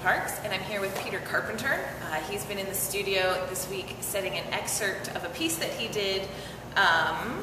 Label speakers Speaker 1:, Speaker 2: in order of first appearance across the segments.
Speaker 1: Parks, and I'm here with Peter Carpenter. He's been in the studio this week setting an excerpt of a piece that he did from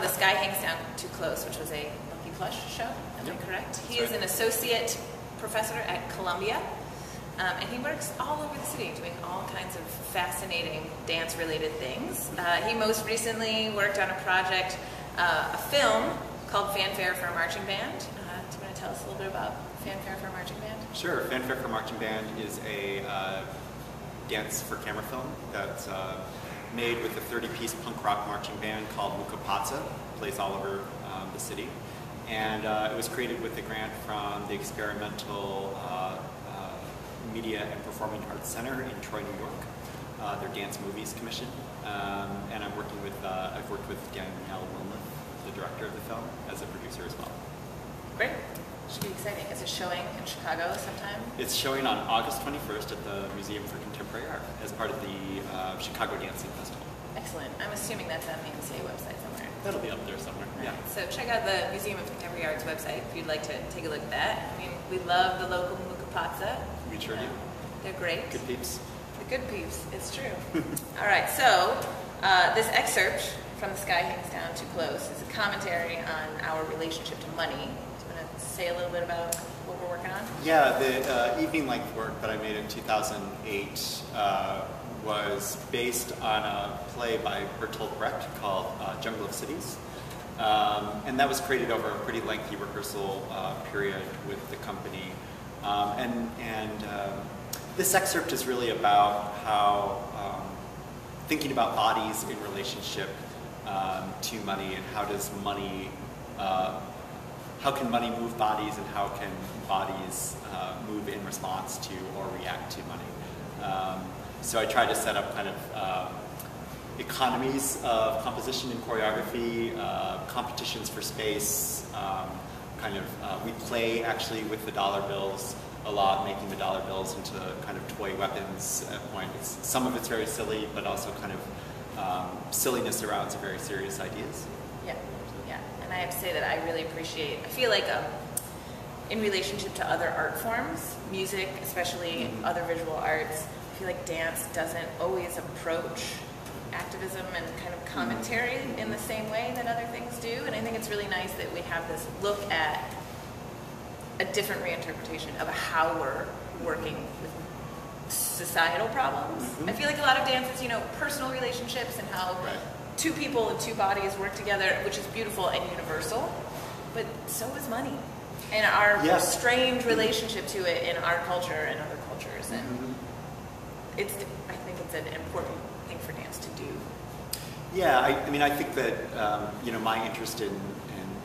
Speaker 1: The Sky Hangs Down Too Close, which was a Monkey Plush show. Am I correct? He is an associate professor at Columbia, and he works all over the city doing all kinds of fascinating dance-related things. He most recently worked on a project, a film called Fanfare for a Marching Band. Do you want to tell us a little bit about Fanfare for a Marching Band?
Speaker 2: Sure. Fanfare for a Marching Band is a dance for camera film that's made with a 30-piece punk rock marching band called Mukapatsa. Plays all over the city. And it was created with a grant from the Experimental Media and Performing Arts Center in Troy, New York. Their Dance Movies Commission. And I've worked with Danielle Wilmuth, the director of the film, as a producer as well.
Speaker 1: Great. Should be exciting. Is it showing in Chicago sometime?
Speaker 2: It's showing on August 21st at the Museum for Contemporary Art as part of the Chicago Dancing Festival.
Speaker 1: Excellent. I'm assuming that's on the MCA website somewhere.
Speaker 2: That'll be up there somewhere.
Speaker 1: Right.
Speaker 2: Yeah.
Speaker 1: So check out the Museum of Contemporary Art's website if you'd like to take a look at that. I mean, we love the local Mukapatsa.
Speaker 2: We sure do.
Speaker 1: They're great.
Speaker 2: Good peeps.
Speaker 1: The good peeps. It's true. All right. So this excerpt from The Sky Hangs Down Too Close is a commentary on our relationship to money. Do you want to say a little bit about what we're working on?
Speaker 2: Yeah, the evening-length work that I made in 2008 was based on a play by Bertolt Brecht called Jungle of Cities. And that was created over a pretty lengthy rehearsal period with the company. This excerpt is really about how thinking about bodies in relationship to money, and how does money, how can money move bodies, and how can bodies move in response to or react to money. So I try to set up kind of economies of composition and choreography, competitions for space, we play actually with the dollar bills a lot, making the dollar bills into kind of toy weapons at points. Some of it's very silly, but also kind of silliness around some very serious ideas.
Speaker 1: Yeah, yeah. And I have to say that I really appreciate, I feel like in relationship to other art forms, music, especially other visual arts, I feel like dance doesn't always approach activism and kind of commentary in the same way that other things do. And I think it's really nice that we have this look at a different reinterpretation of how we're working with societal problems. I feel like a lot of dance is, personal relationships and how two people and two bodies work together, which is beautiful and universal, but so is money. And our strange relationship to it in our culture and other cultures. And I think it's an important thing for dance to do.
Speaker 2: Yeah, I think that, my interest in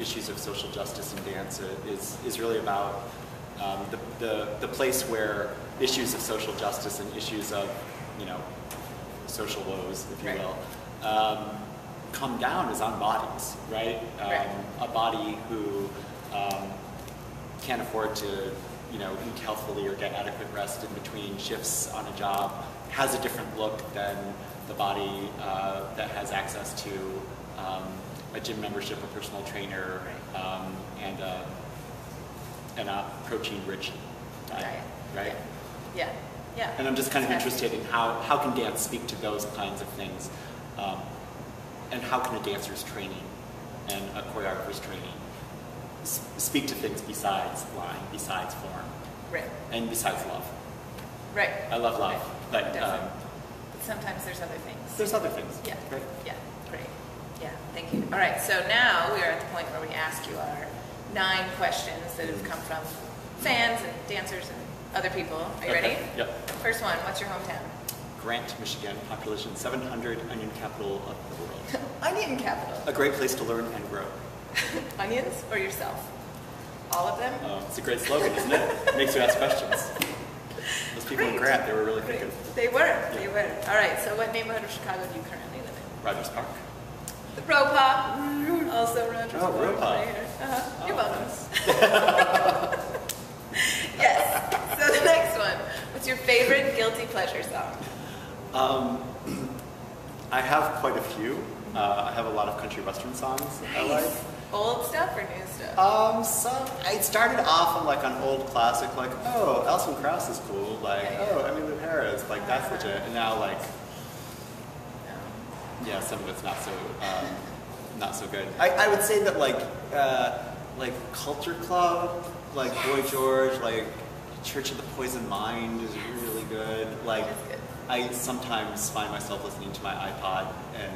Speaker 2: issues of social justice in dance is really about the place where issues of social justice and issues of, social woes, if you will, come down is on bodies, right? A body who can't afford to, eat healthfully or get adequate rest in between shifts on a job has a different look than the body that has access to a gym membership, a personal trainer, and a protein-rich diet, right?
Speaker 1: Yeah, yeah.
Speaker 2: And I'm just kind of interested in how can dance speak to those kinds of things, and how can a dancer's training and a choreographer's training speak to things besides line, besides form, and besides love.
Speaker 1: Right.
Speaker 2: I love love, but
Speaker 1: sometimes there's other things.
Speaker 2: There's other things.
Speaker 1: Yeah.
Speaker 2: Great.
Speaker 1: Yeah. Great. Yeah. Thank you. All right. So now we are at the point where we ask you our 9 questions that have come from fans and dancers and other people. Are you ready?
Speaker 2: Yep.
Speaker 1: First one. What's your hometown?
Speaker 2: Grant, Michigan. Population 700. Onion capital of the world.
Speaker 1: Onion capital.
Speaker 2: A great place to learn and grow.
Speaker 1: Onions or yourself? All of them?
Speaker 2: It's a great slogan, isn't it? It makes you ask questions. Those people in Grant, they were really thinking.
Speaker 1: They were. Yeah. They were. All right. So what neighborhood of Chicago do you currently live in?
Speaker 2: Rogers Park.
Speaker 1: The Ropa. Also Rogers Park.
Speaker 2: Ropa.
Speaker 1: Right here. You're welcome. Yes. So the next one. What's your favorite guilty pleasure song?
Speaker 2: I have quite a few. I have a lot of country western songs that I like.
Speaker 1: Old stuff or new stuff?
Speaker 2: I started off on like an old classic, like, oh, Alison Krauss is cool, like, oh, Emmylou Harris, like that's legit. And now like, yeah, some of it's not so good. I would say that like Culture Club, like Boy George, like Church of the Poison Mind is really good. Like, I sometimes find myself listening to my iPod and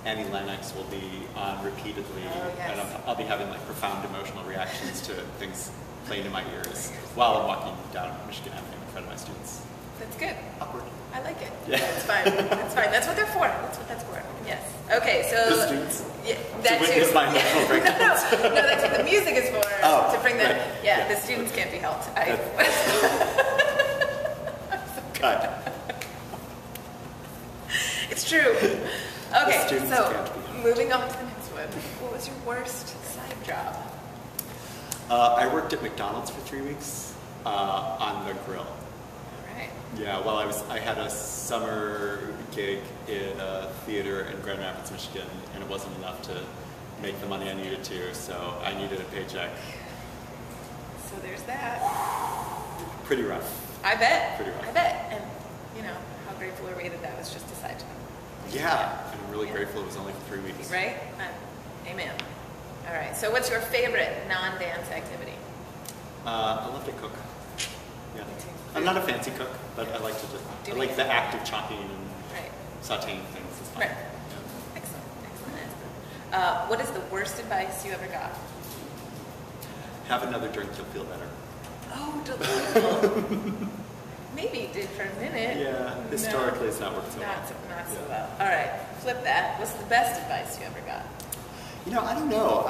Speaker 2: Annie Lennox will be on repeatedly, and I'll be having like profound emotional reactions to things playing in my ears while I'm walking down Michigan Avenue in front of my students.
Speaker 1: That's good.
Speaker 2: Awkward.
Speaker 1: I like it.
Speaker 2: Yeah.
Speaker 1: That's fine. That's fine. That's what they're for. That's what that's for. Yes. Okay, so...
Speaker 2: The students?
Speaker 1: Yeah, that
Speaker 2: to
Speaker 1: too.
Speaker 2: witness my emotional breakdowns.
Speaker 1: No, that's what the music is for.
Speaker 2: Oh,
Speaker 1: to bring the...
Speaker 2: right.
Speaker 1: Yeah, the students can't be helped.
Speaker 2: Cut.
Speaker 1: It's true. Okay,
Speaker 2: students
Speaker 1: so
Speaker 2: can't be helped.
Speaker 1: moving on to the next one. What was your worst side job?
Speaker 2: I worked at McDonald's for 3 weeks on the grill.
Speaker 1: Right.
Speaker 2: Yeah, well, I had a summer gig in a theater in Grand Rapids, Michigan, and it wasn't enough to make the money I needed to, so I needed a paycheck.
Speaker 1: So there's that.
Speaker 2: Pretty rough.
Speaker 1: I bet.
Speaker 2: Pretty rough.
Speaker 1: I bet. And, you know, how grateful are we that that was just a side job?
Speaker 2: Yeah, and I'm really grateful it was only for 3 weeks.
Speaker 1: Right? Amen. All right, so what's your favorite non-dance activity?
Speaker 2: I love to cook. Yeah.
Speaker 1: Me too.
Speaker 2: I'm not a fancy cook, but I like to just, I like the act of chopping and sauteing things. It's fun.
Speaker 1: Right.
Speaker 2: Yeah.
Speaker 1: Excellent. Excellent answer. What is the worst advice you ever got?
Speaker 2: Have another drink, you'll feel better.
Speaker 1: Oh, delightful. Maybe it did for a minute.
Speaker 2: Yeah, historically it's not worked so well.
Speaker 1: Not so well. All right, flip that. What's the best advice you ever got?
Speaker 2: You know, I don't know.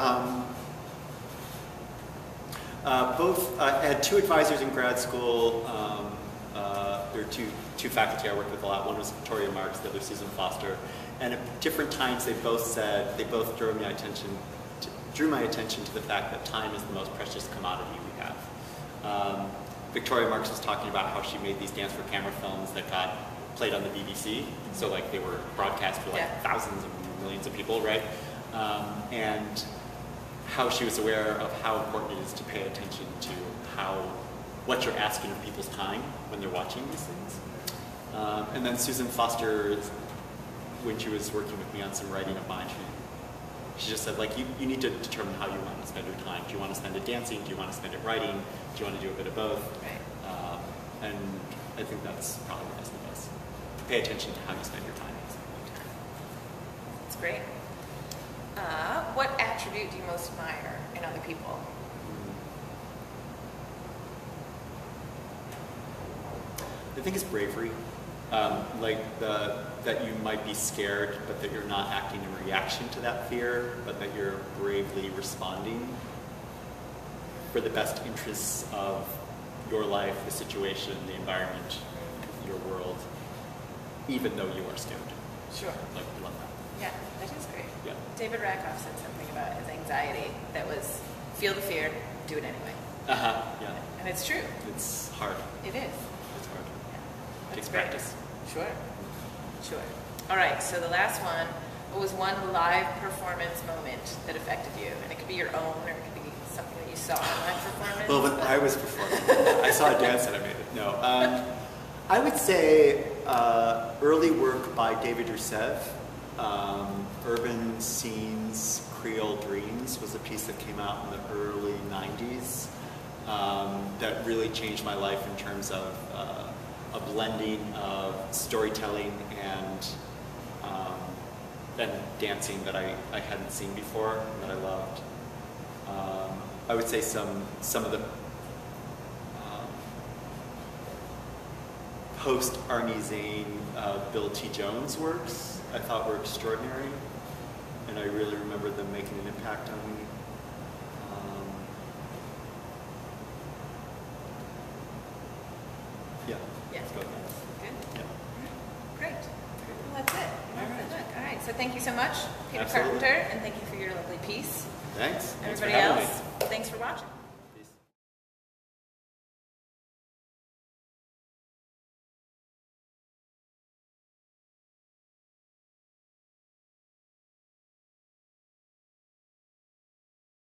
Speaker 2: I had two advisors in grad school. There were two faculty I worked with a lot. One was Victoria Marks, the other Susan Foster. And at different times they both drew my attention to the fact that time is the most precious commodity we have. Victoria Marks was talking about how she made these dance for camera films that got played on the BBC. So like they were broadcast for like thousands and millions of people, right? And how she was aware of how important it is to pay attention to what you're asking of people's time when they're watching these things. And then Susan Foster, when she was working with me on some writing of mine, she just said, like, you need to determine how you want to spend your time. Do you want to spend it dancing? Do you want to spend it writing? Do you want to do a bit of both?
Speaker 1: Right.
Speaker 2: And I think that's probably the best advice. Pay attention to how you spend your time.
Speaker 1: That's great. What attribute do you most admire in other people?
Speaker 2: I think it's bravery. That you might be scared, but that you're not acting in reaction to that fear, but that you're bravely responding for the best interests of your life, the situation, the environment, your world, even though you are scared.
Speaker 1: Sure.
Speaker 2: Like, I love that.
Speaker 1: Yeah, that is great.
Speaker 2: Yeah.
Speaker 1: David Rakoff said something about his anxiety that was, feel the fear, do it anyway.
Speaker 2: Yeah.
Speaker 1: And it's true.
Speaker 2: It's hard.
Speaker 1: It is.
Speaker 2: It's hard.
Speaker 1: Yeah.
Speaker 2: It takes
Speaker 1: great.
Speaker 2: practice.
Speaker 1: Sure. Sure. All right, so the last one, what was one live performance moment that affected you? And it could be your own, or it could be something that you saw in live performance.
Speaker 2: Well, when I was performing, I saw a dance and I made it. No. I would say early work by David Rousseff, Urban Scenes, Creole Dreams, was a piece that came out in the early 90s that really changed my life in terms of a blending of storytelling and dancing that I hadn't seen before and that I loved. I would say some of the post Arnie Zane, Bill T. Jones works I thought were extraordinary, and I really remember them making an impact on me. Yeah.
Speaker 1: Yes.
Speaker 2: Let's go with that.
Speaker 1: Good.
Speaker 2: Yeah.
Speaker 1: Great. Well, that's it.
Speaker 2: All right.
Speaker 1: Look. All right. So thank you so much, Peter
Speaker 2: Absolutely.
Speaker 1: Carpenter, and thank you for your lovely piece.
Speaker 2: Thanks. Thanks for
Speaker 1: Everybody
Speaker 2: having
Speaker 1: else,
Speaker 2: me.
Speaker 1: thanks for watching.